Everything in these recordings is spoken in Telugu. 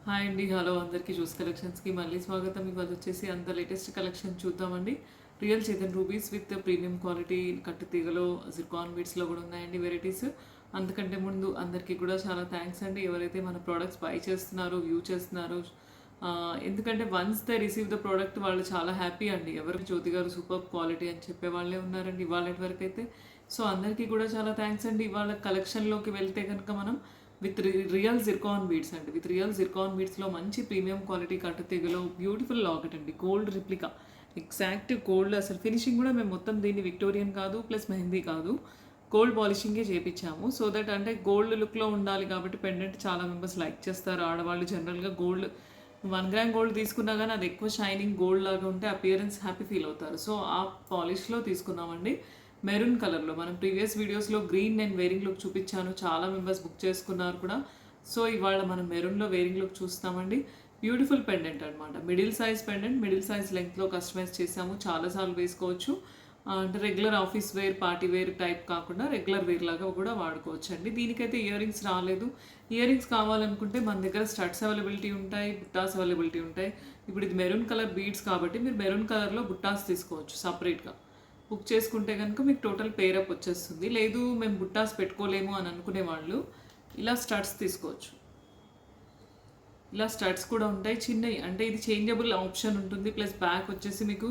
హాయ్ అండి, హలో అందరికీ చూస్ కలెక్షన్స్కి మళ్ళీ స్వాగతం. ఇవాళ వచ్చేసి అంత లేటెస్ట్ కలెక్షన్ చూద్దామండి. Real Chetan rubies with premium quality కట్టు తీగలో జిర్కాన్ బీడ్స్లో కూడా ఉన్నాయండి వెరైటీస్. అందుకంటే ముందు అందరికీ కూడా చాలా థ్యాంక్స్ అండి, ఎవరైతే మన ప్రోడక్ట్స్ బై చేస్తున్నారో వ్యూ చేస్తున్నారో. ఎందుకంటే once they receive the product వాళ్ళు చాలా హ్యాపీ అండి. ఎవరికి జ్యోతి గారు సూపర్ క్వాలిటీ అని చెప్పే వాళ్ళే ఉన్నారండి ఇవాళ వరకు అయితే. సో అందరికీ కూడా చాలా థ్యాంక్స్ అండి. ఇవాళ కలెక్షన్లోకి వెళ్తే కనుక మనం విత్ రియల్ జిర్కాన్ బీడ్స్ అండి. విత్ రియల్ జిర్కాన్ బీడ్స్లో మంచి ప్రీమియం క్వాలిటీ కట్టు తీగలో బ్యూటిఫుల్ లాకెట్ అండి. Gold replica, exact gold. అసలు ఫినిషింగ్ కూడా మేము మొత్తం దీన్ని విక్టోరియన్ కాదు ప్లస్ మెహందీ కాదు, గోల్డ్ పాలిషింగే చేయించాము. సో దట్ అంటే గోల్డ్ లుక్లో ఉండాలి కాబట్టి పెండెంట్ చాలా మెంబర్స్ లైక్ చేస్తారు. ఆడవాళ్ళు జనరల్గా గోల్డ్ 1 గ్రామ్ గోల్డ్ తీసుకున్నా కానీ అది ఎక్కువ షైనింగ్ గోల్డ్ లాగా ఉంటే అపియరెన్స్ హ్యాపీ ఫీల్ అవుతారు. సో ఆ పాలిష్లో తీసుకున్నామండి. మెరూన్ కలర్లో మనం ప్రీవియస్ వీడియోస్లో గ్రీన్ నేను వేరింగ్ లుక్ చూపించాను, చాలా మెంబర్స్ బుక్ చేసుకున్నారు కూడా. సో ఇవాళ మనం మెరూన్లో వేరింగ్ లుక్ చూస్తామండి. బ్యూటిఫుల్ పెండెంట్ అనమాట, middle size pendant, middle size లెంగ్త్లో కస్టమైజ్ చేసాము. చాలాసార్లు వేసుకోవచ్చు. అంటే regular office wear party wear type కాకుండా రెగ్యులర్ వేర్ లాగా కూడా వాడుకోవచ్చు అండి. దీనికైతే ఇయర్ రింగ్స్ రాలేదు. ఇయర్ రింగ్స్ కావాలనుకుంటే మన దగ్గర స్టడ్స్ అవైలబిలిటీ ఉంటాయి, బుట్టాస్ అవైలబిలిటీ ఉంటాయి. ఇప్పుడు ఇది మెరూన్ కలర్ బీడ్స్ కాబట్టి మీరు మెరూన్ కలర్లో బుట్టాస్ తీసుకోవచ్చు సపరేట్గా. బుక్ చేసుకుంటే కనుక మీకు టోటల్ పేరప్ వచ్చేస్తుంది. లేదు మేము బుట్టాస్ పెట్టుకోలేము అని అనుకునే వాళ్ళు ఇలా స్టడ్స్ తీసుకోవచ్చు. ఇలా స్టడ్స్ కూడా ఉంటాయి చిన్నవి, అంటే ఇది చేంజబుల్ ఆప్షన్ ఉంటుంది. ప్లస్ బ్యాక్ వచ్చేసి మీకు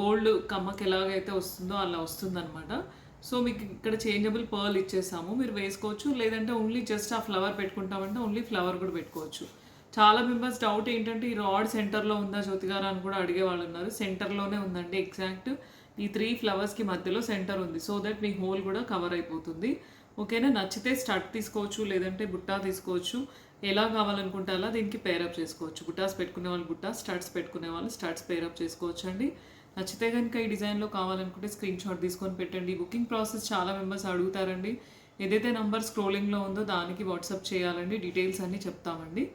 గోల్డ్ కమ్మకి ఎలాగైతే వస్తుందో అలా వస్తుందన్నమాట. సో మీకు ఇక్కడ చేంజబుల్ పర్ల్ ఇచ్చేసాము, మీరు వేసుకోవచ్చు. లేదంటే ఓన్లీ జస్ట్ ఆ ఫ్లవర్ పెట్టుకుంటామంటే ఓన్లీ ఫ్లవర్ కూడా పెట్టుకోవచ్చు. చాలా మెంబర్స్ డౌట్ ఏంటంటే ఈ రాడ్ సెంటర్లో ఉందా జ్యోతి గారు అని కూడా అడిగే వాళ్ళు ఉన్నారు. సెంటర్లోనే ఉందండి, ఎగ్జాక్ట్ ఈ 3 ఫ్లవర్స్కి మధ్యలో సెంటర్ ఉంది. సో దట్ మీ హోల్ కూడా కవర్ అయిపోతుంది. ఓకేనా, నచ్చితే స్టడ్ తీసుకోవచ్చు, లేదంటే బుట్టా తీసుకోవచ్చు. ఎలా కావాలనుకుంటే అలా దీనికి పేరప్ చేసుకోవచ్చు. బుట్టాస్ పెట్టుకునే వాళ్ళు బుట్టాస్, స్టడ్స్ పెట్టుకునే వాళ్ళు స్టడ్స్ పేరప్ చేసుకోవచ్చు అండి. నచ్చితే కనుక ఈ డిజైన్లో కావాలనుకుంటే స్క్రీన్ షాట్ తీసుకొని పెట్టండి. బుకింగ్ ప్రాసెస్ చాలా మెంబర్స్ అడుగుతారండి. ఏదైతే నంబర్ స్క్రోలింగ్లో ఉందో దానికి వాట్సాప్ చేయాలండి, డీటెయిల్స్ అన్నీ చెప్తామండి.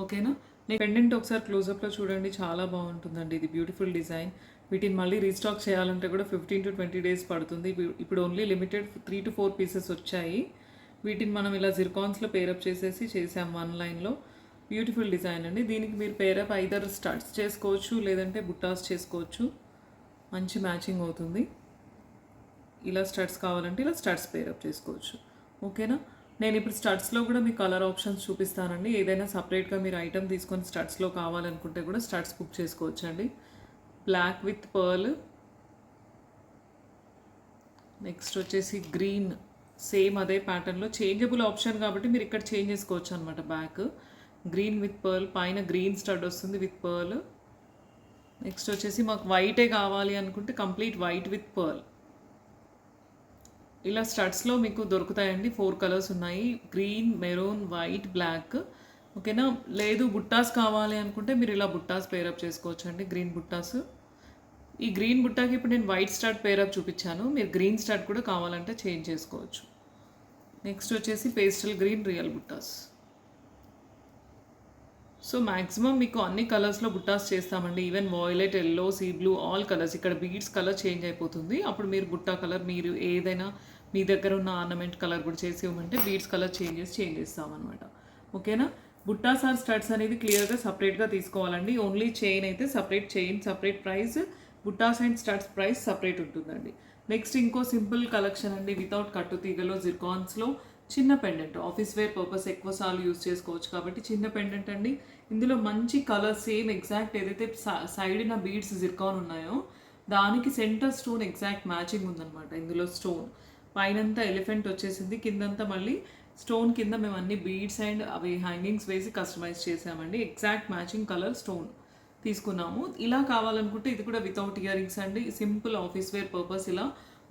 ఓకేనా, పెండెంట్ ఒకసారి క్లోజప్లో చూడండి, చాలా బాగుంటుందండి. ఇది బ్యూటిఫుల్ డిజైన్. వీటిని మళ్ళీ రీస్టాక్ చేయాలంటే కూడా 15 to 20 days పడుతుంది. ఇప్పుడు ఓన్లీ లిమిటెడ్ 3 to 4 పీసెస్ వచ్చాయి. వీటిని మనం ఇలా జిర్కాన్స్లో పేరప్ చేసేసి చేసాం 1 లైన్లో. బ్యూటిఫుల్ డిజైన్ అండి. దీనికి మీరు పేరప్ ఐదర్ స్టడ్స్ చేసుకోవచ్చు, లేదంటే బుట్టాస్ చేసుకోవచ్చు. మంచి మ్యాచింగ్ అవుతుంది. ఇలా స్టడ్స్ కావాలంటే ఇలా స్టడ్స్ పేరప్ చేసుకోవచ్చు. ఓకేనా, నేను ఇప్పుడు స్టడ్స్లో కూడా మీ కలర్ ఆప్షన్స్ చూపిస్తానండి. ఏదైనా సపరేట్గా మీరు ఐటమ్ తీసుకొని స్టడ్స్లో కావాలనుకుంటే కూడా స్టడ్స్ బుక్ చేసుకోవచ్చు అండి. బ్లాక్ విత్ పర్ల్, నెక్స్ట్ వచ్చేసి గ్రీన్, సేమ్ అదే ప్యాటర్న్లో చేంజబుల్ ఆప్షన్ కాబట్టి మీరు ఇక్కడ చేంజ్ చేసుకోవచ్చు అనమాట. బ్యాక్ గ్రీన్ విత్ పర్ల్, పైన గ్రీన్ స్టడ్ వస్తుంది విత్ పర్ల్. నెక్స్ట్ వచ్చేసి మాకు వైటే కావాలి అనుకుంటే కంప్లీట్ వైట్ విత్ పర్ల్. ఇలా స్టడ్స్లో మీకు దొరుకుతాయండి. 4 కలర్స్ ఉన్నాయి, గ్రీన్, మెరూన్, వైట్, బ్లాక్. ఓకేనా, లేదు బుట్టాస్ కావాలి అనుకుంటే మీరు ఇలా బుట్టాస్ పేరప్ చేసుకోవచ్చు అండి. గ్రీన్ బుట్టాస్, ఈ గ్రీన్ బుట్టాకి ఇప్పుడు నేను వైట్ స్టడ్ పేరప్ చూపించాను, మీరు గ్రీన్ స్టడ్ కూడా కావాలంటే చేంజ్ చేసుకోవచ్చు. నెక్స్ట్ వచ్చేసి పేస్టల్ గ్రీన్ రియల్ బుట్టాస్. సో మ్యాక్సిమం మీకు అన్ని కలర్స్లో బుట్టాస్ చేస్తామండి. Even violet, yellow, sea blue, all colours. ఇక్కడ బీడ్స్ కలర్ చేంజ్ అయిపోతుంది. అప్పుడు మీరు బుట్టా కలర్, మీరు ఏదైనా మీ దగ్గర ఉన్న ఆర్నమెంట్ కలర్ కూడా చేసి ఇవ్వమంటే బీడ్స్ కలర్ చేంజ్ చేస్తామన్నమాట. ఓకేనా, బుట్టాస్ ఆర్ స్టడ్స్ అనేది క్లియర్గా సపరేట్గా తీసుకోవాలండి. ఓన్లీ చైన్ అయితే సపరేట్ చైన్, సపరేట్ ప్రైస్. బుట్టాస్ అండ్ స్టడ్స్ ప్రైస్ సపరేట్ ఉంటుందండి. నెక్స్ట్ ఇంకో సింపుల్ కలెక్షన్ అండి, వితౌట్ కట్టు తీగలో జిర్కాన్స్లో చిన్న పెండెంట్. ఆఫీస్ వేర్ పర్పస్ ఎక్కువ సార్లు యూజ్ చేసుకోవచ్చు కాబట్టి చిన్న పెండెంట్ అండి. ఇందులో మంచి కలర్ సేమ్ ఎగ్జాక్ట్ ఏదైతే సైడ్న బీడ్స్ జిర్కాన్ ఉన్నాయో దానికి సెంటర్ స్టోన్ ఎగ్జాక్ట్ మ్యాచింగ్ ఉందన్నమాట. ఇందులో స్టోన్ పైనంతా ఎలిఫెంట్ వచ్చేసింది, కిందంతా మళ్ళీ స్టోన్ కింద మేము అన్ని బీడ్స్ అండ్ అవి హ్యాంగింగ్స్ వేసి కస్టమైజ్ చేసామండి. ఎగ్జాక్ట్ మ్యాచింగ్ కలర్ స్టోన్ తీసుకున్నాము. ఇలా కావాలనుకుంటే ఇది కూడా వితౌట్ ఇయర్ రింగ్స్ అండి. సింపుల్ ఆఫీస్ వేర్ పర్పస్ ఇలా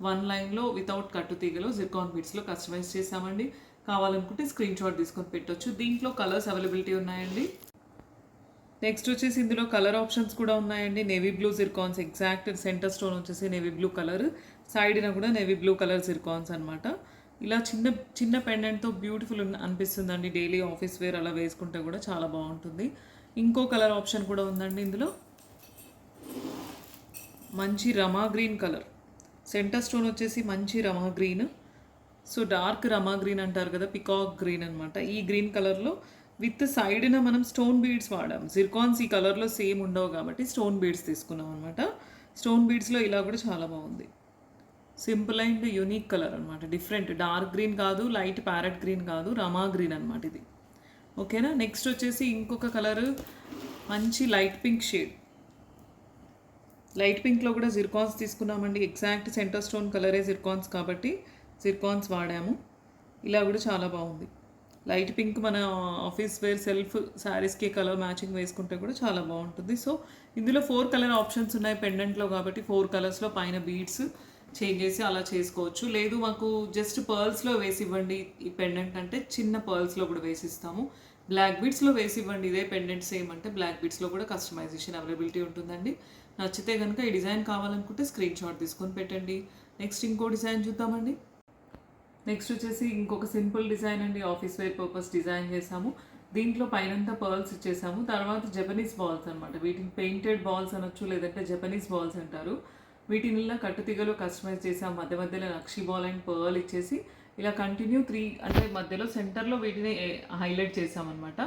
1 లైన్లో వితౌట్ కట్టు తీగలో జిర్కాన్ బీడ్స్లో కస్టమైజ్ చేసామండి. కావాలనుకుంటే స్క్రీన్ షాట్ తీసుకొని పెట్టవచ్చు. దీంట్లో కలర్స్ అవైలబిలిటీ ఉన్నాయండి. నెక్స్ట్ వచ్చేసి ఇందులో కలర్ ఆప్షన్స్ కూడా ఉన్నాయండి. Navy blue zircons, exact centre stone వచ్చేసి నేవీ బ్లూ కలర్, సైడ్న కూడా నేవీ బ్లూ కలర్ జిర్కాన్స్ అనమాట. ఇలా చిన్న చిన్న పెండెంట్తో బ్యూటిఫుల్ అనిపిస్తుందండి. డైలీ ఆఫీస్ వేర్ అలా వేసుకుంటే కూడా చాలా బాగుంటుంది. ఇంకో కలర్ ఆప్షన్ కూడా ఉందండి. ఇందులో మంచి రమా గ్రీన్ కలర్, సెంటర్ స్టోన్ వచ్చేసి మంచి రమా గ్రీన్. సో డార్క్ రమా గ్రీన్ అంటారు కదా, పికాక్ గ్రీన్ అనమాట. ఈ గ్రీన్ కలర్లో విత్ సైడ్న మనం స్టోన్ బీడ్స్ వాడాం. జిర్కాన్స్ ఈ కలర్లో సేమ్ ఉండవు కాబట్టి స్టోన్ బీడ్స్ తీసుకున్నాం అనమాట. స్టోన్ బీడ్స్లో ఇలా కూడా చాలా బాగుంది. సింపుల్ అండ్ యూనిక్ కలర్ అనమాట. డిఫరెంట్, డార్క్ గ్రీన్ కాదు, లైట్ ప్యారెట్ గ్రీన్ కాదు, రమా గ్రీన్ అనమాట ఇది. ఓకేనా. నెక్స్ట్ వచ్చేసి ఇంకొక కలర్ మంచి లైట్ పింక్ షేడ్. లైట్ పింక్లో కూడా జిర్కాన్స్ తీసుకున్నామండి. ఎగ్జాక్ట్ సెంటర్ స్టోన్ కలరే జిర్కాన్స్ కాబట్టి జిర్కాన్స్ వాడాము. ఇలా కూడా చాలా బాగుంది. లైట్ పింక్ మన ఆఫీస్ వేర్ సెల్ఫ్ శారీస్కి కలర్ మ్యాచింగ్ వేసుకుంటే కూడా చాలా బాగుంటుంది. సో ఇందులో 4 కలర్ ఆప్షన్స్ ఉన్నాయి పెండెంట్లో కాబట్టి 4 కలర్స్లో పైన బీడ్స్ చేంజ్ చేసి అలా చేసుకోవచ్చు. లేదు మాకు జస్ట్ పర్ల్స్లో వేసి ఇవ్వండి ఈ పెండెంట్ అంటే చిన్న పర్ల్స్లో కూడా వేసిస్తాము. బ్లాక్ బీడ్స్లో వేసి ఇవ్వండి ఇదే పెండెంట్ సేమ్ అంటే బ్లాక్ బీడ్స్లో కూడా కస్టమైజేషన్ అవైలబిలిటీ ఉంటుందండి. నచ్చితే కనుక ఈ డిజైన్ కావాలనుకుంటే స్క్రీన్ షాట్ తీసుకొని పెట్టండి. నెక్స్ట్ ఇంకో డిజైన్ చూద్దామండి. నెక్స్ట్ వచ్చేసి ఇంకొక సింపుల్ డిజైన్ అండి. ఆఫీస్ వేర్ పర్పస్ డిజైన్ చేసాము. దీంట్లో పైనంతా పర్ల్స్ ఇచ్చేసాము. తర్వాత జపనీస్ బాల్స్ అనమాట. వీటిని పెయింటెడ్ బాల్స్ అనొచ్చు, లేదంటే జపనీస్ బాల్స్ అంటారు. వీటిని ఇలా కట్టుతీగలో కస్టమైజ్ చేసాము. మధ్య మధ్యలో నక్షి బాల్ అండ్ పర్ల్ ఇచ్చేసి ఇలా కంటిన్యూ 3 అంటే మధ్యలో సెంటర్లో వీటిని హైలైట్ చేసామన్నమాట.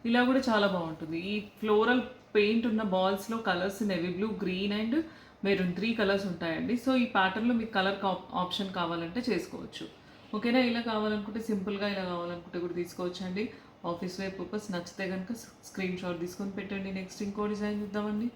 ఇలా కూడా చాలా బాగుంటుంది. ఈ ఫ్లోరల్ పెయింట్ ఉన్న బాల్స్లో colours navy blue, green and maroon 3 colours ఉంటాయండి. సో ఈ ప్యాటర్న్లో మీకు కలర్ ఆప్షన్ కావాలంటే చేసుకోవచ్చు. ఓకేనా. ఇలా కావాలనుకుంటే సింపుల్గా, ఇలా కావాలనుకుంటే కూడా తీసుకోవచ్చు అండి. ఆఫీస్ వేర్ పర్పస్ నచ్చితే కనుక స్క్రీన్ షాట్ తీసుకొని పెట్టండి. నెక్స్ట్ ఇంకో డిజైన్ చూద్దామండి.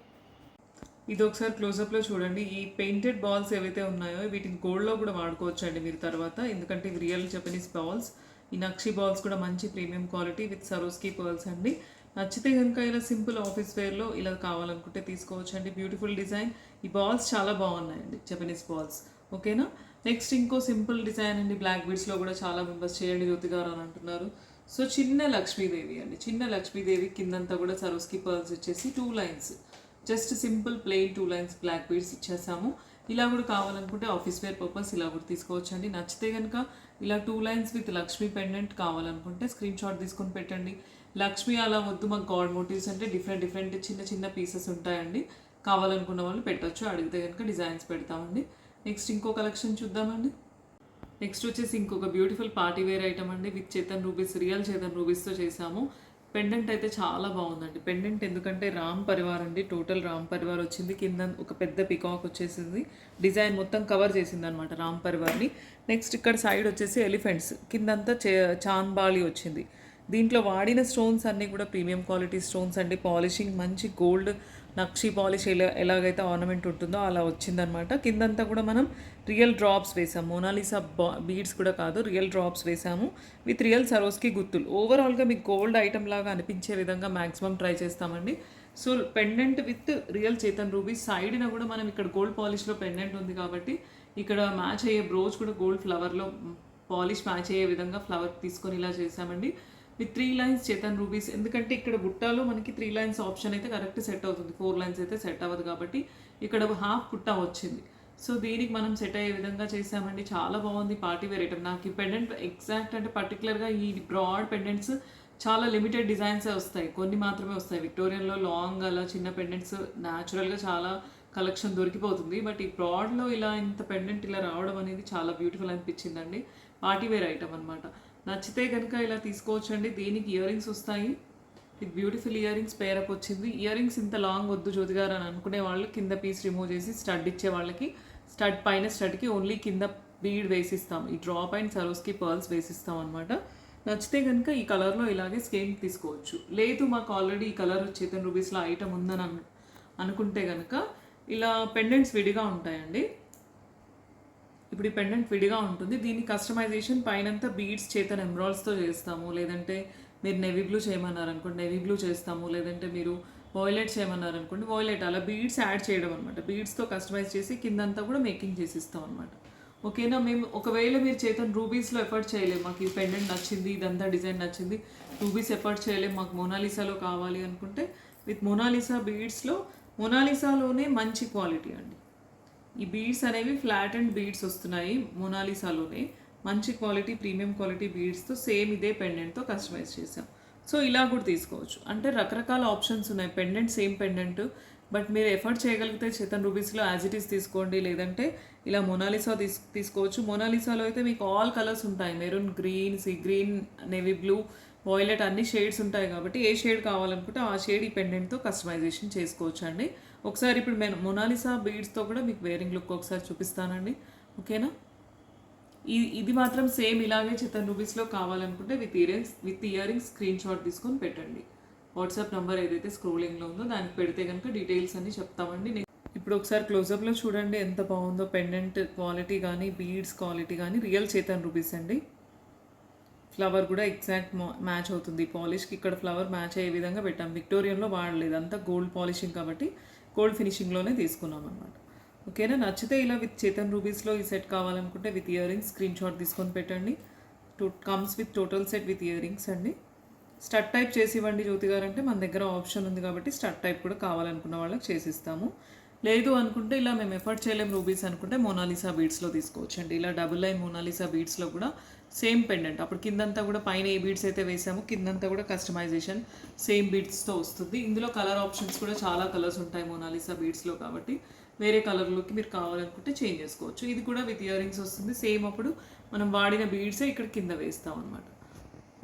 ఇది ఒకసారి క్లోజప్లో చూడండి. ఈ పెయింటెడ్ బాల్స్ ఏవైతే ఉన్నాయో వీటిని గోల్డ్లో కూడా వాడుకోవచ్చు అండి మీరు తర్వాత, ఎందుకంటే ఇవి రియల్ జపనీస్ బాల్స్. ఈ నక్షి బాల్స్ కూడా మంచి ప్రీమియం క్వాలిటీ విత్ సరోస్కి పర్ల్స్ అండి. నచ్చితే కనుక ఇలా సింపుల్ ఆఫీస్ వేర్లో ఇలా కావాలనుకుంటే తీసుకోవచ్చు అండి. Beautiful design. ఈ బాల్స్ చాలా బాగున్నాయండి, జపనీస్ బాల్స్. ఓకేనా. నెక్స్ట్ ఇంకో సింపుల్ డిజైన్ అండి. బ్లాక్ బీడ్స్లో కూడా చాలా మెంబర్స్ చేయండి జ్యోతి గారు అని అంటున్నారు. సో చిన్న లక్ష్మీదేవి అండి. చిన్న లక్ష్మీదేవి కిందంతా కూడా సరోస్కి పర్ల్స్ వచ్చేసి 2 lines, just simple plain 2 lines black beads ఇచ్చేసాము. ఇలా కూడా కావాలనుకుంటే ఆఫీస్ వేర్ పర్పస్ ఇలా కూడా తీసుకోవచ్చు అండి. నచ్చితే కనుక ఇలా 2 లైన్స్ విత్ లక్ష్మీ పెండెంట్ కావాలనుకుంటే స్క్రీన్ షాట్ తీసుకొని పెట్టండి. లక్ష్మీ అలా వద్దు మాకు గాడ్ మోటివ్స్ అంటే డిఫరెంట్ చిన్న చిన్న పీసెస్ ఉంటాయండి. కావాలనుకున్న వాళ్ళు పెట్టచ్చు, అడిగితే కనుక డిజైన్స్ పెడతామండి. నెక్స్ట్ ఇంకో కలెక్షన్ చూద్దామండి. నెక్స్ట్ వచ్చేసి ఇంకొక బ్యూటిఫుల్ పార్టీ వేర్ ఐటమ్ అండి. With Chetan rubies, real Chetan రూబీస్తో చేసాము. పెండెంట్ అయితే చాలా బాగుందండి. పెండెంట్ ఎందుకంటే రామ్ పరివార్ అండి, టోటల్ రామ్ పరివార్ వచ్చింది. కింద ఒక పెద్ద పికాక్ వచ్చేసింది, డిజైన్ మొత్తం కవర్ చేసింది అనమాట రామ్ పరివార్ని. నెక్స్ట్ ఇక్కడ సైడ్ వచ్చేసి ఎలిఫెంట్స్, కిందంతా చాంద్బాలి వచ్చింది. దీంట్లో వాడిన స్టోన్స్ అన్నీ కూడా ప్రీమియం క్వాలిటీ స్టోన్స్ అండి. పాలిషింగ్ మంచి గోల్డ్ నక్షి పాలిష్ ఎలాగైతే ఆర్నమెంట్ ఉంటుందో అలా వచ్చిందనమాట. కిందంతా కూడా మనం రియల్ డ్రాప్స్ వేసాము. మోనాలిసా బీడ్స్ కూడా కాదు, రియల్ డ్రాప్స్ వేసాము విత్ రియల్ సరోస్కి గుర్తులు. ఓవరాల్గా మీకు గోల్డ్ ఐటమ్ లాగా అనిపించే విధంగా మ్యాక్సిమం ట్రై చేస్తామండి. So pendant with real Chetan ruby. సైడ్న కూడా మనం ఇక్కడ గోల్డ్ పాలిష్లో పెండెంట్ ఉంది కాబట్టి ఇక్కడ మ్యాచ్ అయ్యే బ్రోచ్ కూడా గోల్డ్ ఫ్లవర్లో పాలిష్ మ్యాచ్ అయ్యే విధంగా ఫ్లవర్ తీసుకొని ఇలా చేసామండి. With 3 lines Chetan rubies. ఎందుకంటే ఇక్కడ బుట్టాలో మనకి 3 లైన్స్ ఆప్షన్ అయితే కరెక్ట్ సెట్ అవుతుంది, 4 లైన్స్ అయితే సెట్ అవ్వదు కాబట్టి ఇక్కడ హాఫ్ బుట్టా వచ్చింది. సో దీనికి మనం సెట్ అయ్యే విధంగా చేసామండి. చాలా బాగుంది పార్టీ వేర్ ఐటమ్. నాకు ఈ పెండెంట్ ఎగ్జాక్ట్ అంటే పర్టికులర్గా ఈ బ్రాడ్ పెండెంట్స్ చాలా లిమిటెడ్ డిజైన్సే వస్తాయి, కొన్ని మాత్రమే వస్తాయి. విక్టోరియన్లో లాంగ్ అలా చిన్న పెండెంట్స్ న్యాచురల్గా చాలా కలెక్షన్ దొరికిపోతుంది. బట్ ఈ బ్రాడ్లో ఇలా ఇంత పెండెంట్ ఇలా రావడం అనేది చాలా బ్యూటిఫుల్ అనిపించిందండి. పార్టీ వేర్ ఐటమ్ అనమాట. నచ్చితే కనుక ఇలా తీసుకోవచ్చు అండి. దీనికి ఇయర్ రింగ్స్ వస్తాయి, ఇది బ్యూటిఫుల్ ఇయర్ రింగ్స్ పేరప్ వచ్చింది. ఇయర్ రింగ్స్ ఇంత లాంగ్ వద్దు జ్యోతి గారు అని అనుకునే వాళ్ళు కింద పీస్ రిమూవ్ చేసి స్టడ్ ఇచ్చే వాళ్ళకి స్టడ్ పైన స్టడ్కి ఓన్లీ కింద బీడ్ వేసిస్తాం. ఈ డ్రాప్ అండ్ సరోస్కి పర్ల్స్ వేసిస్తాం అనమాట. నచ్చితే కనుక ఈ కలర్లో ఇలాగే స్కేమ్ తీసుకోవచ్చు. లేదు మాకు ఆల్రెడీ ఈ కలర్ చేతన్ రూబీస్లో ఐటమ్ ఉందని అనుకుంటే కనుక ఇలా పెండెంట్స్ విడిగా ఉంటాయండి. ఇప్పుడు ఈ పెండెంట్ విడిగా ఉంటుంది. దీని కస్టమైజేషన్ పైనంతా బీడ్స్ చేతన్ ఎమ్రాల్స్తో చేస్తాము. లేదంటే మీరు నెవీ బ్లూ చేయమన్నారు అనుకోండి, నెవీ బ్లూ చేస్తాము. లేదంటే మీరు వాయిలెట్ చేయమన్నారు అనుకోండి, వాయిలెట్. అలా బీడ్స్ యాడ్ చేయడం అనమాట. బీడ్స్తో కస్టమైజ్ చేసి కిందంతా కూడా మేకింగ్ చేసి ఇస్తాం అనమాట. ఓకేనా. మేము ఒకవేళ మీరు చేతన్ రూబీస్లో ఎఫర్ట్ చేయలేము, మాకు ఈ పెండెంట్ నచ్చింది, ఇదంతా డిజైన్ నచ్చింది, రూబీస్ ఎఫర్ట్ చేయలేము, మాకు మోనాలిసాలో కావాలి అనుకుంటే విత్ మోనాలిసా బీడ్స్లో, మోనాలిసాలోనే మంచి క్వాలిటీ అండి. ఈ బీడ్స్ అనేవి ఫ్లాట్ అండ్ బీడ్స్ వస్తున్నాయి మోనాలిసాలోనే. మంచి క్వాలిటీ ప్రీమియం క్వాలిటీ బీడ్స్తో సేమ్ ఇదే పెండెంట్తో కస్టమైజ్ చేసాం. సో ఇలా కూడా తీసుకోవచ్చు. అంటే రకరకాల ఆప్షన్స్ ఉన్నాయి. పెండెంట్ సేమ్ పెండెంట్, బట్ మీరు ఎఫర్ట్ చేయగలిగితే చేతన్ రూబీస్లో యాజ్ ఇట్ ఈస్ తీసుకోండి. లేదంటే ఇలా మోనాలిసా తీసుకోవచ్చు. మోనాలిసాలో అయితే మీకు ఆల్ కలర్స్ ఉంటాయి. Maroon, green, sea green, navy blue, violet అన్ని షేడ్స్ ఉంటాయి కాబట్టి ఏ షేడ్ కావాలనుకుంటే ఆ షేడ్ ఈ పెండెంట్తో కస్టమైజేషన్ చేసుకోవచ్చు అండి. ఒకసారి ఇప్పుడు నేను మొనాలిసా బీడ్స్తో కూడా మీకు వేరింగ్ లుక్ ఒకసారి చూపిస్తానండి. ఓకేనా? ఇది మాత్రం సేమ్ ఇలాగే చితన్ రూపీస్లో కావాలనుకుంటే with ear rings screen shot తీసుకొని పెట్టండి. వాట్సాప్ నెంబర్ ఏదైతే స్క్రోలింగ్లో ఉందో దానికి పెడితే కనుక డీటెయిల్స్ అన్నీ చెప్తామండి. ఇప్పుడు ఒకసారి క్లోజప్లో చూడండి ఎంత బాగుందో. పెండెంట్ క్వాలిటీ కానీ బీడ్స్ క్వాలిటీ కానీ రియల్ చితన్ రూపీస్ అండి. ఫ్లవర్ కూడా ఎగ్జాక్ట్ మ్యాచ్ అవుతుంది పాలిష్కి. ఇక్కడ ఫ్లవర్ మ్యాచ్ అయ్యే విధంగా పెట్టాం. విక్టోరియన్లో వాడలేదు, అంతా గోల్డ్ పాలిషింగ్ కాబట్టి గోల్డ్ ఫినిషింగ్లోనే తీసుకున్నాం అనమాట. ఓకేనా? నచ్చితే ఇలా విత్ చితన్ రూపీస్లో ఈ సెట్ కావాలనుకుంటే with ear rings screen shot తీసుకొని పెట్టండి. Comes with total set with ear rings అండి. స్టడ్ టైప్ చేసి ఇవ్వండి జ్యోతి గారు అంటే మన దగ్గర ఆప్షన్ ఉంది కాబట్టి స్టడ్ టైప్ కూడా కావాలనుకున్న వాళ్ళకి చేసిస్తాము. లేదు అనుకుంటే ఇలా మేము ఎఫర్ట్ చేయలేం రూబీస్ అనుకుంటే మోనాలిసా బీడ్స్లో తీసుకోవచ్చు అండి. ఇలా డబుల్ లైన్ మోనాలిసా బీడ్స్లో కూడా సేమ్ పెండెంట్. అప్పుడు కిందంతా కూడా పైన ఏ బీడ్స్ అయితే వేసామో కిందంతా కూడా కస్టమైజేషన్ సేమ్ బీడ్స్తో వస్తుంది. ఇందులో కలర్ ఆప్షన్స్ కూడా చాలా కలర్స్ ఉంటాయి మోనాలిసా బీడ్స్లో కాబట్టి వేరే కలర్లోకి మీరు కావాలనుకుంటే చేంజ్ చేసుకోవచ్చు. ఇది కూడా విత్ ఇయర్ రింగ్స్ వస్తుంది. సేమ్ అప్పుడు మనం వాడిన బీడ్సే ఇక్కడ కింద వేస్తాం అనమాట.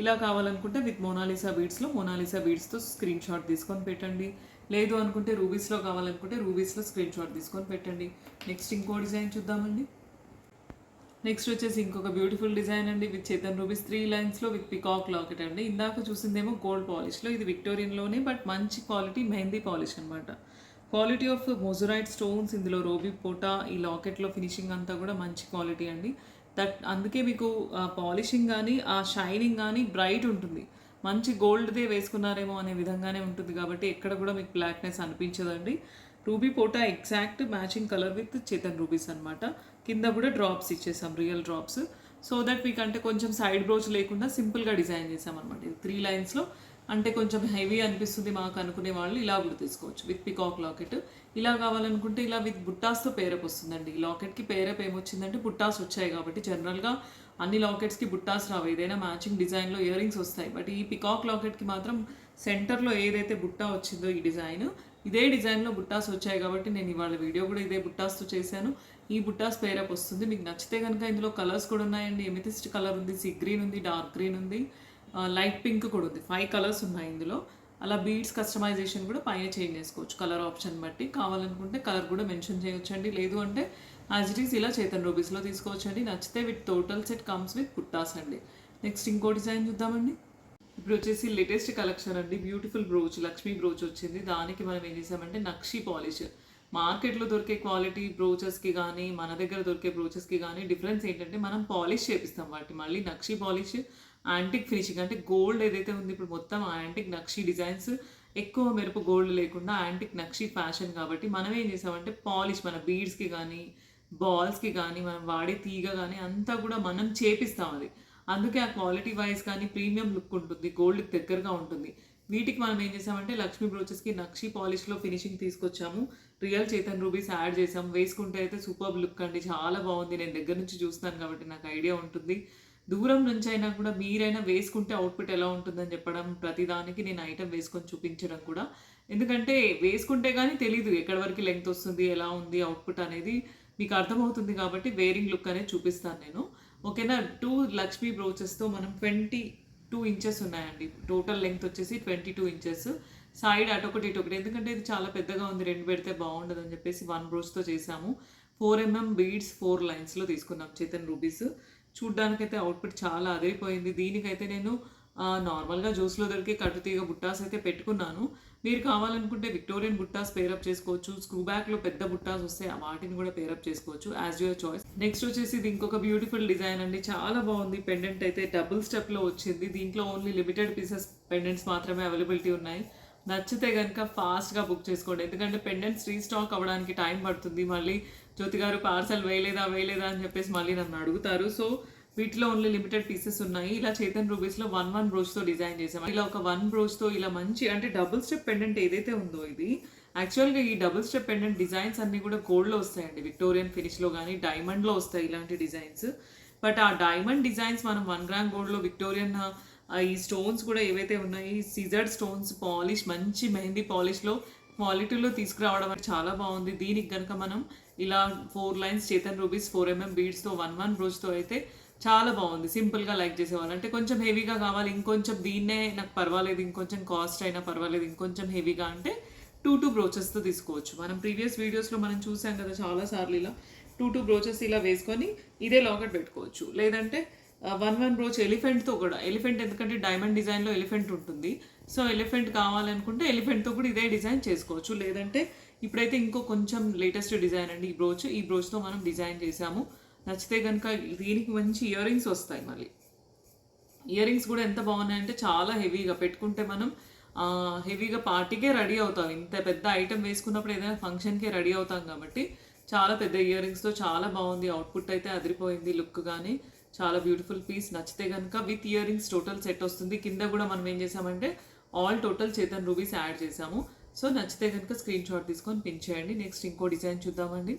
ఇలా కావాలనుకుంటే విత్ మోనాలిసా బీడ్స్లో మోనాలిసా బీడ్స్తో స్క్రీన్ షాట్ తీసుకొని పెట్టండి. లేదు అనుకుంటే రూబీస్లో కావాలనుకుంటే రూబీస్లో స్క్రీన్ షాట్ తీసుకొని పెట్టండి. నెక్స్ట్ ఇంకో డిజైన్ చూద్దామండి. నెక్స్ట్ వచ్చేసి ఇంకొక బ్యూటిఫుల్ డిజైన్ అండి విత్ చేతన్ రూబీస్ 3 లైన్స్లో విత్ పికాక్ లాకెట్ అండి. ఇందాక చూసిందేమో గోల్డ్ పాలిష్లో, ఇది విక్టోరియన్లోనే బట్ మంచి క్వాలిటీ మెహందీ పాలిష్ అనమాట. క్వాలిటీ ఆఫ్ మోజరైట్ స్టోన్స్, ఇందులో రోబీ పోటా, ఈ లాకెట్లో ఫినిషింగ్ అంతా కూడా మంచి క్వాలిటీ అండి. అందుకే మీకు పాలిషింగ్ కానీ ఆ షైనింగ్ కానీ బ్రైట్ ఉంటుంది. మంచి గోల్డ్దే వేసుకున్నారేమో అనే విధంగానే ఉంటుంది కాబట్టి ఎక్కడ కూడా మీకు బ్లాక్నెస్ అనిపించదండి. రూబీ పోటా exact matching colour with Chetan rubies అనమాట. కింద కూడా డ్రాప్స్ ఇచ్చేసాం, రియల్ డ్రాప్స్. సో దట్ మీకు అంటే కొంచెం సైడ్ బ్రోచ్ లేకుండా సింపుల్గా డిజైన్ చేసాం అనమాట. ఇది 3 లైన్స్లో అంటే కొంచెం హెవీ అనిపిస్తుంది మాకు అనుకునే వాళ్ళు ఇలా కూడా తీసుకోవచ్చు విత్ పికాక్ లాకెట్. ఇలా కావాలనుకుంటే ఇలా విత్ బుట్టాస్తో పేరప్ వస్తుందండి. ఈ లాకెట్కి పేరప్ ఏమొచ్చిందంటే బుట్టాస్ వచ్చాయి కాబట్టి జనరల్గా అన్ని లాకెట్స్కి బుట్టాస్ రావు, ఏదైనా మ్యాచింగ్ డిజైన్లో ఇయర్ రింగ్స్ వస్తాయి. బట్ ఈ పికాక్ లాకెట్కి మాత్రం సెంటర్లో ఏదైతే బుట్టా వచ్చిందో ఈ డిజైన్, ఇదే డిజైన్లో బుట్టాస్ వచ్చాయి కాబట్టి నేను ఇవాళ వీడియో కూడా ఇదే బుట్టాస్తో చేశాను. ఈ బుట్టాస్ పేరప్ వస్తుంది. మీకు నచ్చితే కనుక ఇందులో కలర్స్ కూడా ఉన్నాయండి. ఎమిథిస్ట్ కలర్ ఉంది, సీ గ్రీన్ ఉంది, డార్క్ గ్రీన్ ఉంది, లైట్ పింక్ కూడా ఉంది. 5 కలర్స్ ఉన్నాయి ఇందులో. అలా బీడ్స్ కస్టమైజేషన్ కూడా పైన చేంజ్ చేసుకోవచ్చు కలర్ ఆప్షన్ బట్టి. కావాలనుకుంటే కలర్ కూడా మెన్షన్ చేయొచ్చండి. లేదు అంటే యాజ్ ఇట్ ఈస్ ఇలా చేతన్ రూబీస్లో తీసుకోవచ్చండి. నచ్చితే with total set comes with బుట్టాస్ అండి. నెక్స్ట్ ఇంకో డిజైన్ చూద్దామండి. ఇప్పుడు వచ్చేసి లేటెస్ట్ కలెక్షన్ అండి. బ్యూటిఫుల్ బ్రోచ్, లక్ష్మీ బ్రోచ్ వచ్చింది. దానికి మనం ఏం చేసామంటే నక్షి పాలిష్. మార్కెట్లో దొరికే క్వాలిటీ బ్రోచెస్కి కానీ మన దగ్గర దొరికే బ్రోచెస్కి కానీ డిఫరెన్స్ ఏంటంటే మనం పాలిష్ చేపిస్తాం వాటి. మళ్ళీ నక్షి పాలిష్ యాంటిక్ ఫినిషింగ్ అంటే గోల్డ్ ఏదైతే ఉంది ఇప్పుడు మొత్తం యాంటిక్ నక్షి డిజైన్స్, ఎక్కువ మెరుపు గోల్డ్ లేకుండా యాంటిక్ నక్షి ఫ్యాషన్ కాబట్టి మనం ఏం చేసామంటే పాలిష్ మన బీడ్స్కి కానీ బాల్స్కి కానీ మనం వాడే తీగ కానీ అంతా కూడా మనం చేపిస్తాం అది. అందుకే ఆ క్వాలిటీ వైజ్ కానీ ప్రీమియం లుక్ ఉంటుంది, గోల్డ్కి దగ్గరగా ఉంటుంది. వీటికి మనం ఏం చేసామంటే లక్ష్మీ బ్రోచెస్కి నక్షి పాలిష్లో ఫినిషింగ్ తీసుకొచ్చాము. రియల్ చేతన్ రూబీస్ యాడ్ చేసాము. వేసుకుంటే అయితే సూపర్ లుక్ అండి, చాలా బాగుంది. నేను దగ్గర నుంచి చూస్తాను కాబట్టి నాకు ఐడియా ఉంటుంది. దూరం నుంచి అయినా కూడా మీరైనా వేసుకుంటే అవుట్పుట్ ఎలా ఉంటుందని చెప్పడం, ప్రతిదానికి నేను ఐటమ్ వేసుకొని చూపించడం కూడా. ఎందుకంటే వేసుకుంటే కానీ తెలీదు ఎక్కడి వరకు లెంగ్త్ వస్తుంది, ఎలా ఉంది అవుట్పుట్ అనేది మీకు అర్థమవుతుంది కాబట్టి వేరింగ్ లుక్ అనేది చూపిస్తాను నేను. ఓకేనా? 2 లక్ష్మీ బ్రోచెస్తో మనం 22 ఇంచెస్ ఉన్నాయండి. టోటల్ లెంగ్త్ వచ్చేసి 22 ఇంచెస్. సైడ్ అటొకటి ఇటొకటి, ఎందుకంటే ఇది చాలా పెద్దగా ఉంది, 2 పెడితే బాగుండదని చెప్పేసి 1 బ్రోచ్తో చేసాము. 4 mm బీడ్స్ 4 లైన్స్లో తీసుకున్నాం చేతన్ రూబీస్. చూడ్డానికైతే అవుట్పుట్ చాలా అదిరిపోయింది. దీనికైతే నేను నార్మల్గా జ్యూస్లో దొరికే కట్టుతీగ బుట్టాస్ అయితే పెట్టుకున్నాను. మీరు కావాలనుకుంటే విక్టోరియన్ బుట్టాస్ పేరప్ చేసుకోవచ్చు. స్క్రూ బ్యాక్లో పెద్ద బుట్టాస్ వస్తే వాటిని కూడా పేరప్ చేసుకోవచ్చు, యాజ్ యువర్ చాయిస్. నెక్స్ట్ వచ్చేసి ఇది ఇంకొక బ్యూటిఫుల్ డిజైన్ అండి, చాలా బాగుంది. పెండెంట్ అయితే డబుల్ స్టెప్లో వచ్చింది. దీంట్లో ఓన్లీ లిమిటెడ్ పీసెస్ పెండెంట్స్ మాత్రమే అవైలబిలిటీ ఉన్నాయి. నచ్చితే కనుక ఫాస్ట్గా బుక్ చేసుకోండి, ఎందుకంటే పెండెంట్స్ రీస్టాక్ అవ్వడానికి టైం పడుతుంది. మళ్ళీ జ్యోతి గారు పార్సల్ వేయలేదా అని చెప్పేసి మళ్ళీ నన్ను అడుగుతారు. సో వీటిలో ఓన్లీ లిమిటెడ్ పీసెస్ ఉన్నాయి. ఇలా చేతన్ రూబీస్లో 1 బ్రోచ్తో డిజైన్ చేసాం. ఇలా ఒక 1 బ్రోచ్తో ఇలా మంచి అంటే డబుల్ స్టెప్ పెండెంట్ ఏదైతే ఉందో ఇది యాక్చువల్గా ఈ డబుల్ స్టెప్ పెండెంట్ డిజైన్స్ అన్నీ కూడా గోల్డ్లో వస్తాయండి. విక్టోరియన్ ఫినిష్లో కానీ డైమండ్లో వస్తాయి ఇలాంటి డిజైన్స్. బట్ ఆ డైమండ్ డిజైన్స్ మనం 1 గ్రామ్ గోల్డ్లో విక్టోరియన్ ఈ స్టోన్స్ కూడా ఏవైతే ఉన్నాయి సిజర్డ్ స్టోన్స్ పాలిష్ మంచి మెహందీ పాలిష్లో క్వాలిటీలో తీసుకురావడం చాలా బాగుంది. దీనికి కనుక మనం ఇలా 4 లైన్స్ చేతన్ రూబీస్ 4 mm బీడ్స్తో 1 బ్రోచ్తో అయితే చాలా బాగుంది. సింపుల్గా లైక్ చేసేవాళ్ళు అంటే కొంచెం హెవీగా కావాలి, ఇంకొంచెం దీన్నే నాకు పర్వాలేదు, ఇంకొంచెం కాస్ట్ అయినా పర్వాలేదు, ఇంకొంచెం హెవీగా అంటే 2 బ్రోచెస్తో తీసుకోవచ్చు. మనం ప్రీవియస్ వీడియోస్లో మనం చూసాం కదా చాలాసార్లు ఇలా 2 బ్రోచెస్ ఇలా వేసుకొని ఇదే లాకెట్ పెట్టుకోవచ్చు. లేదంటే 1 బ్రోచ్ ఎలిఫెంట్తో కూడా, ఎలిఫెంట్ ఎందుకంటే డైమండ్ డిజైన్లో ఎలిఫెంట్ ఉంటుంది. సో ఎలిఫెంట్ కావాలనుకుంటే ఎలిఫెంట్తో కూడా ఇదే డిజైన్ చేసుకోవచ్చు. లేదంటే ఇప్పుడైతే ఇంకో కొంచెం లేటెస్ట్ డిజైన్ అండి ఈ బ్రోచ్తో మనం డిజైన్ చేసాము. నచ్చితే కనుక దీనికి మంచి ఇయర్ రింగ్స్ వస్తాయి. మళ్ళీ ఇయర్ రింగ్స్ కూడా ఎంత బాగున్నాయంటే చాలా హెవీగా పెట్టుకుంటే మనం హెవీగా పార్టీకే రెడీ అవుతాం. ఇంత పెద్ద ఐటెం వేసుకున్నప్పుడు ఏదైనా ఫంక్షన్కే రెడీ అవుతాం కాబట్టి చాలా పెద్ద ఇయర్ రింగ్స్తో చాలా బాగుంది. అవుట్పుట్ అయితే అదిరిపోయింది. లుక్ కానీ చాలా బ్యూటిఫుల్ పీస్. నచ్చితే కనుక with earrings total set వస్తుంది. కింద కూడా మనం ఏం చేసామంటే ఆల్ టోటల్ చేతన్ రూబీస్ యాడ్ చేసాము. సో నచ్చితే కనుక స్క్రీన్ షాట్ తీసుకొని పిన్ చేయండి. నెక్స్ట్ ఇంకో డిజైన్ చూద్దామండి.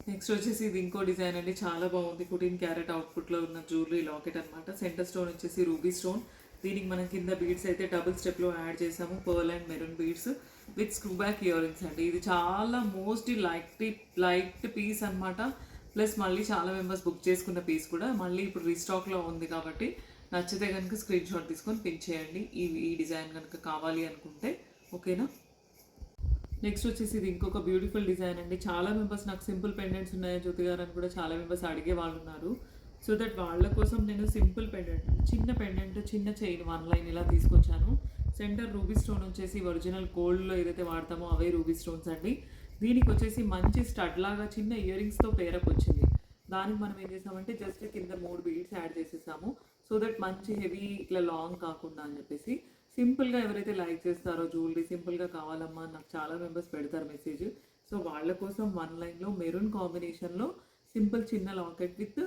నెక్స్ట్ వచ్చేసి ఇది ఇంకో డిజైన్ అండి, చాలా బాగుంది. 14 క్యారెట్ అవుట్పుట్లో ఉన్న జ్యువెలరీ లాకెట్ అనమాట. సెంటర్ స్టోన్ వచ్చేసి రూబీ స్టోన్. దీనికి మనం కింద బీడ్స్ అయితే డబుల్ స్టెప్లో యాడ్ చేసాము. Pearl and maroon beads with screw back ear rings అండి. ఇది చాలా మోస్ట్ లైట్ పీస్ అనమాట. ప్లస్ మళ్ళీ చాలా మెంబర్స్ బుక్ చేసుకున్న పీస్ కూడా మళ్ళీ ఇప్పుడు రీస్టాక్లో ఉంది కాబట్టి నచ్చితే కనుక స్క్రీన్ షాట్ తీసుకొని పిన్ చేయండి ఈ డిజైన్ కనుక కావాలి అనుకుంటే. ఓకేనా. నెక్స్ట్ వచ్చేసి ఇది ఇంకొక బ్యూటిఫుల్ డిజైన్ అండి. చాలా మెంబర్స్ నాకు సింపుల్ పెండెంట్స్ ఉన్నాయని జ్యోతి గారు అని కూడా చాలా మెంబర్స్ అడిగే వాళ్ళు ఉన్నారు. సో దట్ వాళ్ళ కోసం నేను సింపుల్ పెండెంట్, చిన్న పెండెంట్, చిన్న చైన్ 1 లైన్ ఇలా తీసుకొచ్చాను. సెంటర్ రూబీ స్టోన్ వచ్చేసి ఒరిజినల్ గోల్డ్లో ఏదైతే వాడతామో అవే రూబీ స్టోన్స్ అండి. దీనికి వచ్చేసి మంచి స్టడ్ లాగా చిన్న ఇయర్ రింగ్స్తో పేరప్ వచ్చింది. దానికి మనం ఏం చేసామంటే జస్ట్ కింద 3 బీడ్స్ యాడ్ చేసేసాము. సో దట్ మంచి హెవీ ఇట్లా లాంగ్ కాకుండా అని చెప్పేసి సింపుల్గా ఎవరైతే లైక్ చేస్తారో జ్యువెలరీ సింపుల్గా కావాలమ్మా నాకు చాలా మెంబర్స్ పెడతారు మెసేజ్. సో వాళ్ళ కోసం 1 లైన్లో మెరూన్ కాంబినేషన్లో సింపుల్ చిన్న లాకెట్ విత్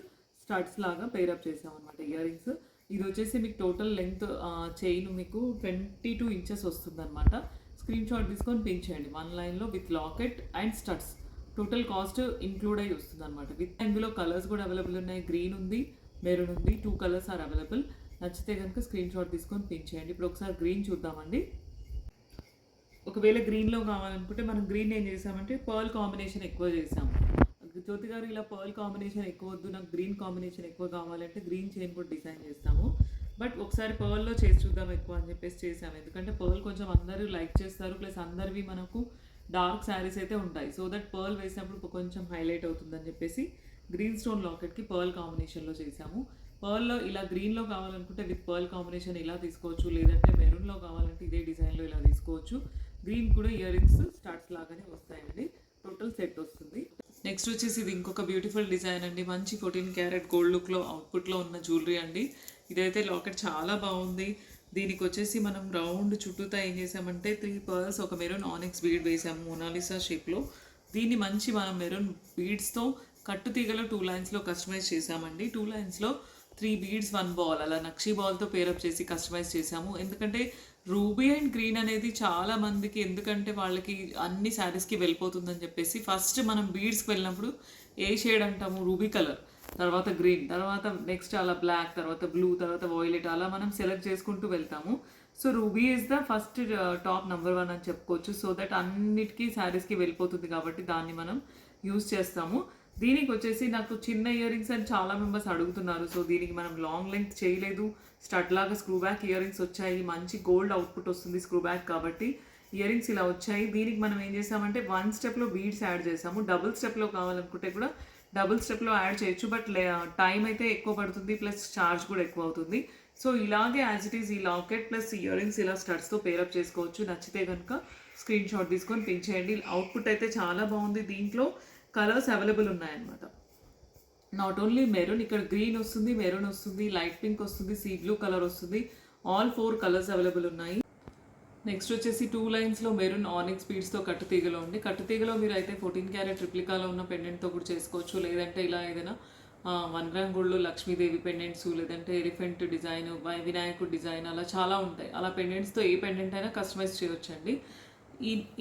స్టడ్స్ లాగా పేరప్ చేసాం అనమాట ఇయర్ రింగ్స్. ఇది వచ్చేసి మీకు టోటల్ లెంత్ చైన్ మీకు 22 ఇంచెస్ వస్తుంది అనమాట. స్క్రీన్ షాట్ తీసుకొని పిన్ చేయండి. 1 లైన్లో with locket and studs total cost include అయ్యి వస్తుంది అనమాట. విత్ ఇందులో కలర్స్ కూడా అవైలబుల్ ఉన్నాయి. గ్రీన్ ఉంది, మెరూన్ ఉంది. 2 కలర్స్ ఆర్ అవైలబుల్. నచ్చితే కనుక స్క్రీన్ షాట్ తీసుకొని పిన్ చేయండి. ఇప్పుడు ఒకసారి గ్రీన్ చూద్దామండి. ఒకవేళ గ్రీన్లో కావాలనుకుంటే మనం గ్రీన్ ఏం చేసామంటే పర్ల్ కాంబినేషన్ ఎక్కువ చేసాము. జ్యోతి గారు ఇలా పర్ల్ కాంబినేషన్ ఎక్కువ వద్దు, నాకు గ్రీన్ కాంబినేషన్ ఎక్కువ కావాలంటే గ్రీన్ చైన్ కూడా డిజైన్ చేస్తాము. బట్ ఒకసారి పర్ల్లో చేసి చూద్దాం ఎక్కువ అని చెప్పేసి చేసాము. ఎందుకంటే పర్ల్ కొంచెం అందరూ లైక్ చేస్తారు. ప్లస్ అందరివి మనకు డార్క్ శారీస్ అయితే ఉంటాయి. సో దట్ పర్ల్ వేసినప్పుడు కొంచెం హైలైట్ అవుతుందని చెప్పేసి గ్రీన్ స్టోన్ లాకెట్కి పర్ల్ కాంబినేషన్లో చేసాము. పర్ల్లో ఇలా గ్రీన్లో కావాలనుకుంటే విత్ పర్ల్ కాంబినేషన్ ఇలా తీసుకోవచ్చు. లేదంటే మెరూన్లో కావాలంటే ఇదే డిజైన్లో ఇలా తీసుకోవచ్చు. గ్రీన్ కూడా ఇయర్ రింగ్స్ స్టార్ట్స్ లాగానే వస్తాయండి. టోటల్ సెట్ వస్తుంది. నెక్స్ట్ వచ్చేసి ఇది ఇంకొక బ్యూటిఫుల్ డిజైన్ అండి. మంచి 14 క్యారెట్ గోల్డ్ లుక్లో అవుట్పుట్లో ఉన్న జ్యువెలరీ అండి. ఇదైతే లాకెట్ చాలా బాగుంది. దీనికి వచ్చేసి మనం రౌండ్ చుట్టూతా ఏం చేసామంటే 3 పర్ల్స్, ఒక మెరూన్ ఆనిక్స్ బీడ్ వేసాము మోనాలిసా షేప్లో. దీన్ని మంచి మనం మెరూన్ బీడ్స్తో కట్టు తీగలో 2 లైన్స్లో కస్టమైజ్ చేసామండి. 2 లైన్స్లో 3 బీడ్స్ 1 బాల్ అలా నక్షీ బాల్తో పేరప్ చేసి కస్టమైజ్ చేసాము. ఎందుకంటే రూబీ అండ్ గ్రీన్ అనేది చాలా మందికి, ఎందుకంటే వాళ్ళకి అన్ని శారీస్కి వెళ్ళిపోతుందని చెప్పేసి ఫస్ట్ మనం బీడ్స్కి వెళ్ళినప్పుడు ఏ షేడ్ అంటాము, రూబీ కలర్, తర్వాత గ్రీన్, తర్వాత నెక్స్ట్ అలా బ్లాక్, తర్వాత బ్లూ, తర్వాత వాయిలెట్, అలా మనం సెలెక్ట్ చేసుకుంటూ వెళ్తాము. So ruby is the first top number 1 అని చెప్పుకోవచ్చు. సో దట్ అన్నిటికీ శారీస్కి వెళ్ళిపోతుంది కాబట్టి దాన్ని మనం యూజ్ చేస్తాము. దీనికి వచ్చేసి నాకు చిన్న ఇయర్ రింగ్స్ అని చాలా మెంబర్స్ అడుగుతున్నారు. సో దీనికి మనం లాంగ్ లెంగ్త్ చేయలేదు. స్టడ్ లాగా స్క్రూ బ్యాక్ ఇయర్ రింగ్స్ వచ్చాయి. మంచి గోల్డ్ అవుట్పుట్ వస్తుంది స్క్రూ బ్యాక్ కాబట్టి ఇయర్ రింగ్స్ ఇలా వచ్చాయి. దీనికి మనం ఏం చేసామంటే 1 స్టెప్లో బీడ్స్ యాడ్ చేసాము. డబుల్ స్టెప్లో కావాలనుకుంటే కూడా డబుల్ స్టెప్లో యాడ్ చేయొచ్చు. బట్ టైం అయితే ఎక్కువ పడుతుంది, ప్లస్ ఛార్జ్ కూడా ఎక్కువ అవుతుంది. సో ఇలాగే యాజ్ ఇట్ ఈస్ ఈ లాకెట్ ప్లస్ ఇయర్ రింగ్స్ ఇలా స్టడ్స్తో పేరప్ చేసుకోవచ్చు. నచ్చితే కనుక స్క్రీన్ షాట్ తీసుకొని పిన్ చేయండి. అవుట్పుట్ అయితే చాలా బాగుంది. దీంట్లో కలర్స్ అవైలబుల్ ఉన్నాయన్నమాట. నాట్ ఓన్లీ మెరూన్, ఇక్కడ గ్రీన్ వస్తుంది, మెరూన్ వస్తుంది, లైట్ పింక్ వస్తుంది, సీ బ్లూ కలర్ వస్తుంది. ఆల్ 4 కలర్స్ అవైలబుల్ ఉన్నాయి. నెక్స్ట్ వచ్చేసి 2 లైన్స్లో మెరూన్ ఆనిక్స్ బీడ్స్తో కట్టుతీగలో ఉంది. కట్టుతీగలో మీరు అయితే 14 క్యారెట్ రిప్లికాలో ఉన్న పెండెంట్తో కూడా చేసుకోవచ్చు. లేదంటే ఇలా ఏదైనా 1 గ్రామ్ గోల్డ్లో లక్ష్మీదేవి పెండెంట్స్, లేదంటే ఎలిఫెంట్ డిజైన్, వినాయకుడు డిజైన్, అలా చాలా ఉంటాయి. అలా పెండెంట్స్తో ఏ పెండెంట్ అయినా కస్టమైజ్ చేయొచ్చండి.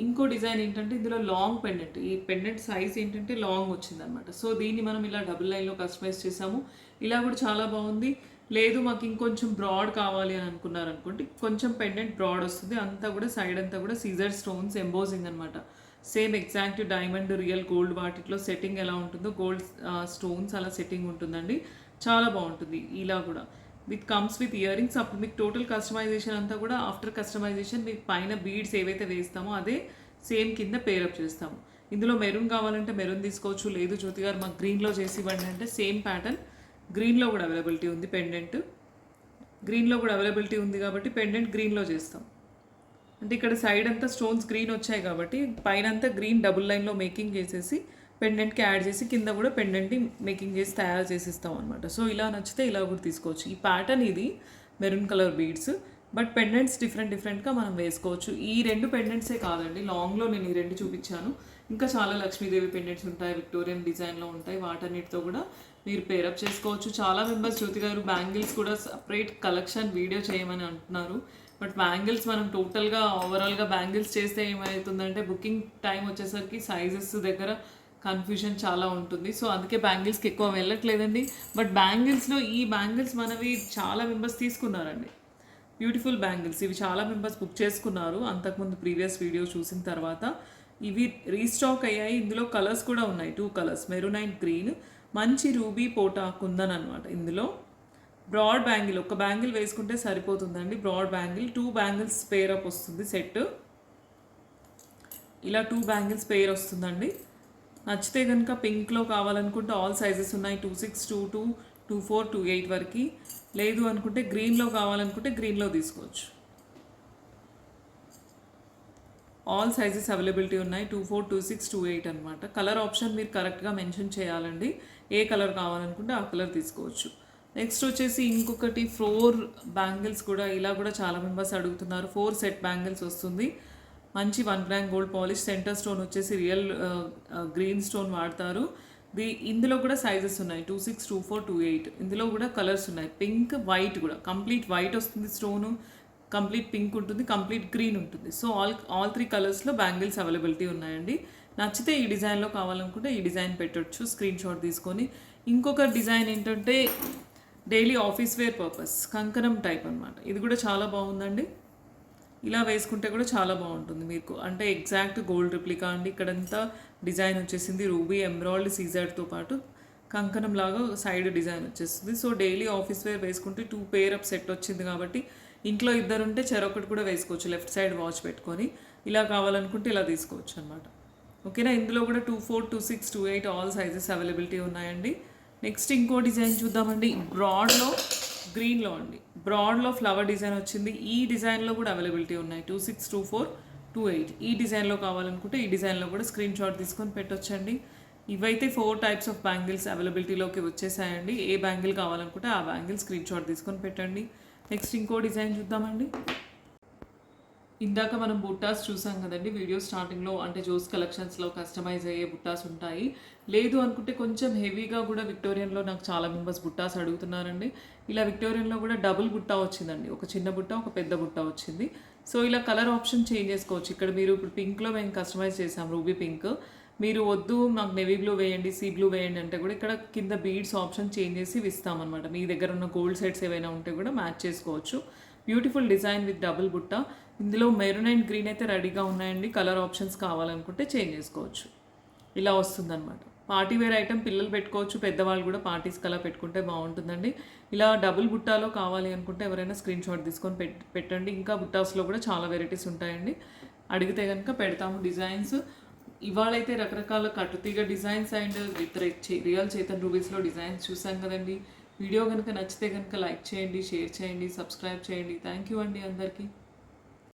ఇంకో డిజైన్ ఏంటంటే ఇందులో లాంగ్ పెండెంట్, ఈ పెండెంట్ సైజ్ ఏంటంటే లాంగ్ వచ్చిందనమాట. సో దీన్ని మనం ఇలా డబుల్ లైన్లో కస్టమైజ్ చేసాము. ఇలా కూడా చాలా బాగుంది. లేదు మాకు ఇంకొంచెం బ్రాడ్ కావాలి అని అనుకున్నారనుకోండి, కొంచెం పెండెంట్ బ్రాడ్ వస్తుంది. అంతా కూడా సైడ్ అంతా కూడా సీజర్ స్టోన్స్ ఎంబోజింగ్ అనమాట. Same exact diamond, real gold వాటిలో సెట్టింగ్ ఎలా ఉంటుందో గోల్డ్ స్టోన్స్ అలా సెట్టింగ్ ఉంటుందండి. చాలా బాగుంటుంది. ఇలా కూడా కమ్స్ విత్ ఇయర్ రింగ్స్. అప్పుడు మీకు టోటల్ కస్టమైజేషన్ అంతా కూడా ఆఫ్టర్ కస్టమైజేషన్ మీకు పైన బీడ్స్ ఏవైతే వేస్తామో అదే సేమ్ కింద పేరప్ చేస్తాము. ఇందులో మెరూన్ కావాలంటే మెరూన్ తీసుకోవచ్చు, లేదు జ్యోతి గారు మాకు గ్రీన్లో చేసి ఇవ్వండి అంటే సేమ్ ప్యాటర్న్ గ్రీన్లో కూడా అవైలబిలిటీ ఉంది. పెండెంట్ గ్రీన్లో కూడా అవైలబిలిటీ ఉంది కాబట్టి పెండెంట్ గ్రీన్లో చేస్తాం. అంటే ఇక్కడ సైడ్ అంతా స్టోన్స్ గ్రీన్ వచ్చాయి కాబట్టి పైన అంతా గ్రీన్ డబుల్ లైన్లో మేకింగ్ చేసేసి పెండెంట్కి యాడ్ చేసి కింద కూడా పెండెంట్ని మేకింగ్ చేసి తయారు చేసి ఇస్తాం అనమాట. సో ఇలా నచ్చితే ఇలా కూడా తీసుకోవచ్చు. ఈ ప్యాటర్న్ ఇది maroon colour beads, but pendants డిఫరెంట్గా మనం వేసుకోవచ్చు. ఈ 2 పెండెంట్సే కాదండి, లాంగ్లో నేను ఈ 2 చూపించాను. ఇంకా చాలా లక్ష్మీదేవి పెండెంట్స్ ఉంటాయి, విక్టోరియన్ డిజైన్లో ఉంటాయి. వాటన్నిటితో కూడా మీరు పేరప్ చేసుకోవచ్చు. చాలా మెంబర్స్ జ్యోతి గారు బ్యాంగిల్స్ కూడా సపరేట్ కలెక్షన్ వీడియో చేయమని అంటున్నారు. బట్ బ్యాంగిల్స్ మనం టోటల్గా ఓవరాల్గా బ్యాంగిల్స్ చేస్తే ఏమవుతుందంటే బుకింగ్ టైం వచ్చేసరికి సైజెస్ దగ్గర కన్ఫ్యూజన్ చాలా ఉంటుంది. సో అందుకే బ్యాంగిల్స్కి ఎక్కువ వెళ్ళట్లేదండి. బట్ బ్యాంగిల్స్లో ఈ బ్యాంగిల్స్ మనవి చాలా మెంబర్స్ తీసుకున్నారండి. బ్యూటిఫుల్ బ్యాంగిల్స్ ఇవి చాలా మెంబర్స్ బుక్ చేసుకున్నారు అంతకుముందు ప్రీవియస్ వీడియో చూసిన తర్వాత. ఇవి రీస్టాక్ అయ్యాయి. ఇందులో కలర్స్ కూడా ఉన్నాయి, 2 కలర్స్, మెరూన్ అండ్ గ్రీన్. మంచి రూబీ పోటా కుందన్ అనమాట. ఇందులో బ్రాడ్ బ్యాంగిల్, ఒక బ్యాంగిల్ వేసుకుంటే సరిపోతుందండి. Broad bangle 2 bangles pair up వస్తుంది సెట్. ఇలా 2 బ్యాంగిల్స్ పేర్ వస్తుందండి. నచ్చితే కనుక పింక్లో కావాలనుకుంటే ఆల్ సైజెస్ ఉన్నాయి, 26, 22, 24, 28 వరకు. లేదు అనుకుంటే గ్రీన్లో కావాలనుకుంటే గ్రీన్లో తీసుకోవచ్చు. ఆల్ సైజెస్ అవైలబిలిటీ ఉన్నాయి, 24, 26, 28 అనమాట. కలర్ ఆప్షన్ మీరు కరెక్ట్గా మెన్షన్ చేయాలండి. ఏ కలర్ కావాలనుకుంటే ఆ కలర్ తీసుకోవచ్చు. నెక్స్ట్ వచ్చేసి ఇంకొకటి 4 బ్యాంగిల్స్ కూడా, ఇలా కూడా చాలా మెంబర్స్ అడుగుతున్నారు. 4 సెట్ బ్యాంగిల్స్ వస్తుంది. మంచి 1 gram gold polish, centre stone వచ్చేసి రియల్ గ్రీన్ స్టోన్ వాడతారు. ఇందులో కూడా సైజెస్ ఉన్నాయి, 26, 24, 28. ఇందులో కూడా కలర్స్ ఉన్నాయి, పింక్, వైట్ కూడా. కంప్లీట్ వైట్ వస్తుంది స్టోను, కంప్లీట్ పింక్ ఉంటుంది, కంప్లీట్ గ్రీన్ ఉంటుంది. సో ఆల్ 3 కలర్స్లో బ్యాంగిల్స్ అవైలబిలిటీ ఉన్నాయండి. నచ్చితే ఈ డిజైన్లో కావాలనుకుంటే ఈ డిజైన్ పెట్టవచ్చు, స్క్రీన్ షాట్ తీసుకొని. ఇంకొక డిజైన్ ఏంటంటే డైలీ ఆఫీస్ వేర్ పర్పస్ కంకణం టైప్ అనమాట. ఇది కూడా చాలా బాగుందండి. ఇలా వేసుకుంటే కూడా చాలా బాగుంటుంది మీకు. అంటే ఎగ్జాక్ట్ గోల్డ్ రిప్లికా అండి. ఇక్కడంతా డిజైన్ వచ్చేసింది రూబీ ఎమరాల్డ్ సీజర్తో పాటు కంకణం లాగా సైడ్ డిజైన్ వచ్చేస్తుంది. సో డైలీ ఆఫీస్ వేర్ వేసుకుంటే 2 పేర్ అప్ సెట్ వచ్చింది కాబట్టి ఇంట్లో ఇద్దరుంటే చెరొకటి కూడా వేసుకోవచ్చు, లెఫ్ట్ సైడ్ వాచ్ పెట్టుకొని. ఇలా కావాలనుకుంటే ఇలా తీసుకోవచ్చు అనమాట. ఓకేనా. ఇందులో కూడా 24, 26, 28 ఆల్ సైజెస్ అవైలబిలిటీ ఉన్నాయండి. నెక్స్ట్ ఇంకో డిజైన్ చూద్దామండి. బ్రాడ్లో గ్రీన్లో అండి, బ్రాడ్లో ఫ్లవర్ డిజైన్ వచ్చింది. ఈ డిజైన్లో కూడా అవైలబిలిటీ ఉన్నాయి, 26, 24, 28. ఈ డిజైన్లో కావాలనుకుంటే ఈ డిజైన్లో కూడా స్క్రీన్ షాట్ తీసుకొని పెట్టొచ్చండి. ఇవైతే 4 టైప్స్ ఆఫ్ బ్యాంగిల్స్ అవైలబిలిటీలోకి వచ్చేసాయండి. ఏ బ్యాంగిల్ కావాలనుకుంటే ఆ బ్యాంగిల్ స్క్రీన్ షాట్ తీసుకొని పెట్టండి. నెక్స్ట్ ఇంకో డిజైన్ చూద్దామండి. ఇందాక మనం బుట్టాస్ చూసాం కదండి వీడియో స్టార్టింగ్లో. అంటే జోస్ కలెక్షన్స్లో కస్టమైజ్ అయ్యే బుట్టాస్ ఉంటాయి. లేదు అనుకుంటే కొంచెం హెవీగా కూడా విక్టోరియన్లో నాకు చాలా మెంబర్స్ బుట్టాస్ అడుగుతున్నారండి. ఇలా విక్టోరియన్లో కూడా డబుల్ బుట్ట వచ్చిందండి, ఒక చిన్న బుట్ట, ఒక పెద్ద బుట్ట వచ్చింది. సో ఇలా కలర్ ఆప్షన్ చేంజ్ చేసుకోవచ్చు. ఇక్కడ మీరు ఇప్పుడు పింక్లో మేము కస్టమైజ్ చేసాం, రూబీ పింక్. మీరు వద్దు మాకు నెవీ బ్లూ వేయండి, సీ బ్లూ వేయండి అంటే కూడా ఇక్కడ కింద బీడ్స్ ఆప్షన్ చేంజ్ చేసి ఇస్తామన్నమాట. మీ దగ్గర ఉన్న గోల్డ్ సెట్స్ ఏవైనా ఉంటే కూడా మ్యాచ్ చేసుకోవచ్చు. బ్యూటిఫుల్ డిజైన్ విత్ డబుల్ బుట్ట. ఇందులో మెరూన్ అండ్ గ్రీన్ అయితే రెడీగా ఉన్నాయండి. కలర్ ఆప్షన్స్ కావాలనుకుంటే చేంజ్ చేసుకోవచ్చు. ఇలా వస్తుందన్నమాట. పార్టీ వేర్ ఐటమ్ పిల్లలు పెట్టుకోవచ్చు, పెద్దవాళ్ళు కూడా పార్టీస్కి అలా పెట్టుకుంటే బాగుంటుందండి. ఇలా డబుల్ బుట్టాలో కావాలి అనుకుంటే ఎవరైనా స్క్రీన్ షాట్ తీసుకొని పెట్టండి. ఇంకా బుట్టాస్లో కూడా చాలా వెరైటీస్ ఉంటాయండి. అడిగితే కనుక పెడతాము డిజైన్స్. ఇవాళైతే రకరకాల కట్టుతీగ designs and with real Chaitan రూబీస్లో డిజైన్స్ చూసాం కదండి. వీడియో కనుక నచ్చితే కనుక లైక్ చేయండి, షేర్ చేయండి, సబ్స్క్రైబ్ చేయండి. థ్యాంక్ యూ అండి అందరికీ.